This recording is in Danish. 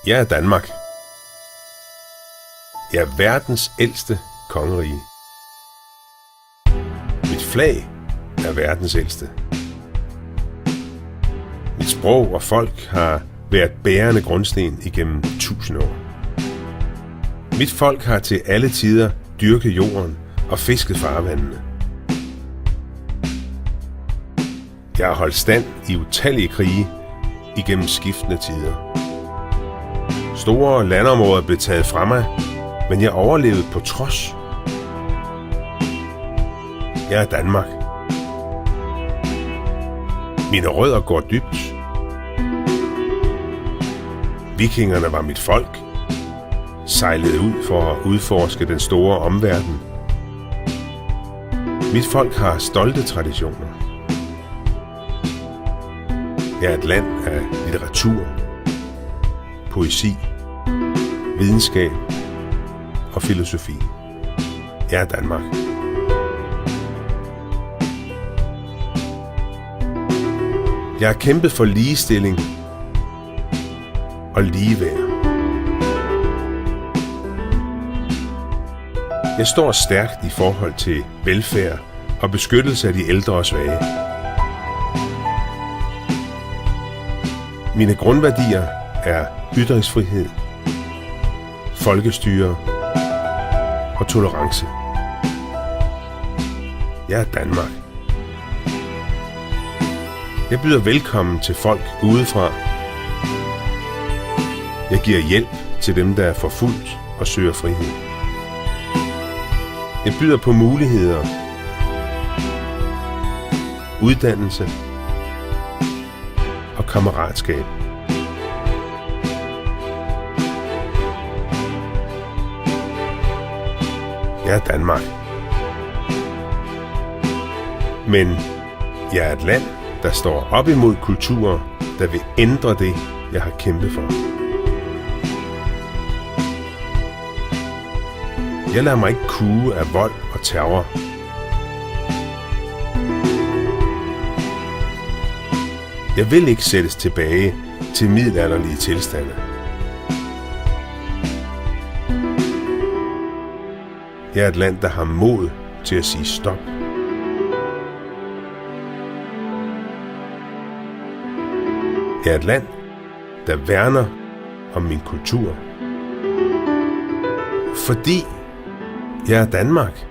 Jeg er Danmark. Jeg er verdens ældste kongerige. Mit flag er verdens ældste. Mit sprog og folk har været bærende grundsten igennem 1000 år. Mit folk har til alle tider dyrket jorden og fisket farvandene. Jeg har holdt stand i utallige krige igennem skiftende tider. Store landområder blev taget fra mig, men jeg overlevede på trods. Jeg er Danmark. Mine rødder går dybt. Vikingerne var mit folk, sejlede ud for at udforske den store omverden. Mit folk har stolte traditioner. Jeg er et land af litteratur, poesi, videnskab og filosofi. Jeg er Danmark. Jeg har kæmpet for ligestilling og ligeværd. Jeg står stærkt i forhold til velfærd og beskyttelse af de ældre og svage. Mine grundværdier er ytringsfrihed, folkestyre og tolerance. Jeg er Danmark. Jeg byder velkommen til folk udefra. Jeg giver hjælp til dem, der er forfulgt og søger frihed. Jeg byder på muligheder, uddannelse og kammeratskab. Jeg er Danmark. Men jeg er et land, der står op imod kulturer, der vil ændre det, jeg har kæmpet for. Jeg lader mig ikke kue af vold og terror. Jeg vil ikke sættes tilbage til middelalderlige tilstande. Jeg er et land, der har mod til at sige stop. Jeg er et land, der værner om min kultur. Fordi jeg er Danmark.